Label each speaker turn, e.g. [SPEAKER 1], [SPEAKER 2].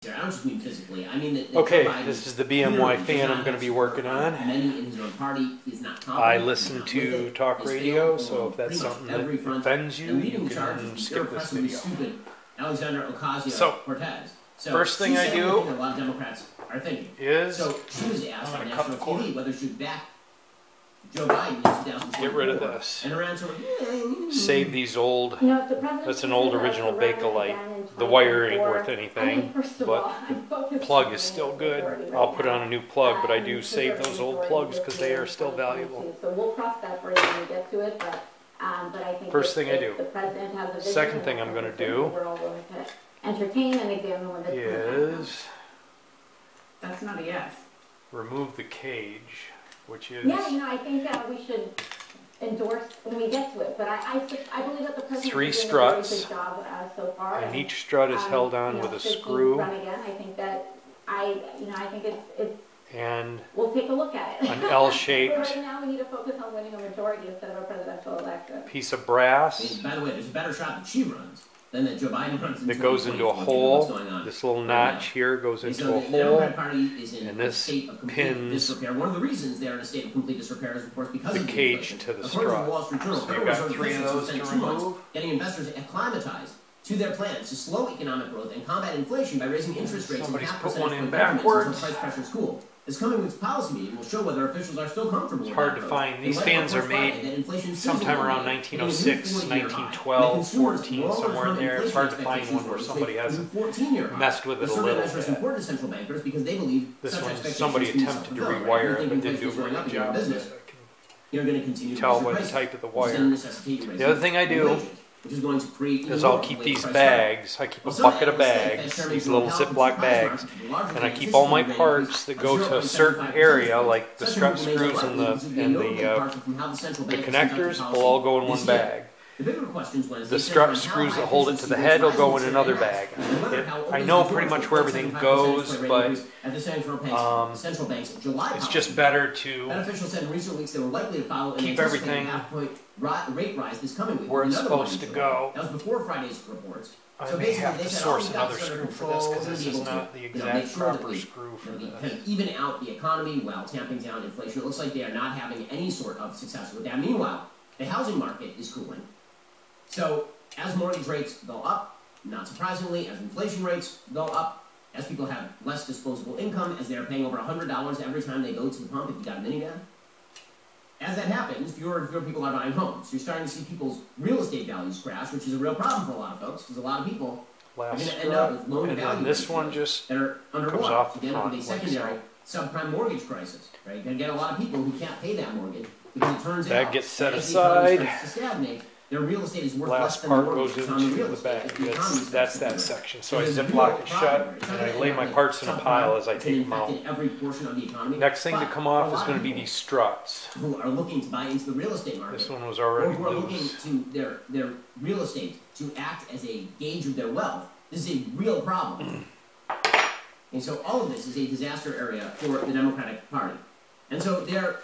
[SPEAKER 1] I don't just mean physically. I mean that.
[SPEAKER 2] Okay, this is the BMY fan I'm going to be working on.
[SPEAKER 1] Many in his own party is not
[SPEAKER 2] I listen to talk radio, so if that's something that offends you, you can skip this video.
[SPEAKER 1] Alexandra Ocasio-Cortez. So
[SPEAKER 2] first thing I do
[SPEAKER 1] a lot of Democrats are thinking.
[SPEAKER 2] Is
[SPEAKER 1] so she was asked on national TV whether she would back Joe Biden in 2024.
[SPEAKER 2] Get rid of this.
[SPEAKER 1] And around sort of,
[SPEAKER 2] save these old. That's an old original Bakelite. The wire ain't worth anything, but the plug is still good. I'll put on a new plug, but I do save those old plugs because they are still valuable.
[SPEAKER 3] So we'll cross that bridge when we get to it, but I think
[SPEAKER 2] first thing I do.
[SPEAKER 3] The president has a vision.
[SPEAKER 2] Second thing I'm going to do
[SPEAKER 3] we're all willing to entertain and examine when
[SPEAKER 2] is
[SPEAKER 4] that's not a yes.
[SPEAKER 2] Remove the cage, which is
[SPEAKER 3] I think we should endorse when we get to it. But I believe that the president
[SPEAKER 2] 3
[SPEAKER 3] is doing a very
[SPEAKER 2] struts,
[SPEAKER 3] good job so far.
[SPEAKER 2] and each strut is held on with a screw.
[SPEAKER 3] Run again. I think that I think it's.
[SPEAKER 2] And
[SPEAKER 3] we'll take a look at it.
[SPEAKER 2] An L-shaped.
[SPEAKER 3] Right now, we need to focus on winning a majority instead of a presidential election.
[SPEAKER 2] Piece of brass.
[SPEAKER 1] And by the way, there's a better shot that she runs than that Joe Biden runs.
[SPEAKER 2] That goes into a hole. This little notch here goes into a hole, and this pins
[SPEAKER 1] one of the reasons they are in a state of complete disrepair is, of course, because
[SPEAKER 2] the cage to the strut. So you've got 3 of those to remove.
[SPEAKER 1] Getting investors acclimatized to their plans to slow economic growth and combat inflation by raising interest rates and half
[SPEAKER 2] put one in
[SPEAKER 1] backwards
[SPEAKER 2] backwards.
[SPEAKER 1] Price pressures cool. This coming week's policy meeting will show whether officials are still comfortable.
[SPEAKER 2] It's hard to find. These fans are made sometime around 1906, 1912, 14, somewhere in there. It's hard to find one where somebody hasn't messed with it a little bit. This one, somebody attempted to rewire it, but didn't do a very good job. You can tell by the type of the wire. The other thing I do is I'll keep these bags. I keep a bucket of bags, these little Ziploc bags, and I keep all my parts that go to a certain area, like the strut screws and the connectors, will all go in one bag. The strut screws that hold it to the head will go in another bag. I know pretty much where everything goes, but it's just better to keep everything where it's supposed to go.
[SPEAKER 1] That was before Friday's reports.
[SPEAKER 2] I may have to source another screw for this because this is not the exact proper screw for this.
[SPEAKER 1] Kind of even out the economy while tamping down inflation. It looks like they are not having any sort of success with that. Meanwhile, the housing market is cooling. So as mortgage rates go up, not surprisingly, as inflation rates go up, as people have less disposable income, as they're paying over $100 every time they go to the pump if you got a minivan. As that happens, fewer people are buying homes. You're starting to see people's real estate values crash, which is a real problem for a lot of folks, because a lot of people are going to end up with loan values
[SPEAKER 2] this one just
[SPEAKER 1] that are underwater.
[SPEAKER 2] comes off the
[SPEAKER 1] Again,
[SPEAKER 2] front
[SPEAKER 1] with a secondary subprime mortgage crisis. Right? You're going to get a lot of people who can't pay that mortgage because it turns out
[SPEAKER 2] that gets set
[SPEAKER 1] as the economy
[SPEAKER 2] aside.
[SPEAKER 1] starts to stagnate, their real estate is worth less
[SPEAKER 2] Last
[SPEAKER 1] than
[SPEAKER 2] part
[SPEAKER 1] the
[SPEAKER 2] goes
[SPEAKER 1] mortgage on the
[SPEAKER 2] into
[SPEAKER 1] real
[SPEAKER 2] the
[SPEAKER 1] estate.
[SPEAKER 2] bag. That's that section. So I ziplock it shut, and I lay my parts in a pile as I take them out. Next thing to come off is going to be these struts.
[SPEAKER 1] Who are looking to buy into the real estate market.
[SPEAKER 2] This one was already
[SPEAKER 1] or who are looking
[SPEAKER 2] loose.
[SPEAKER 1] to their real estate to act as a gauge of their wealth. This is a real problem. And so all of this is a disaster area for the Democratic Party. And so they're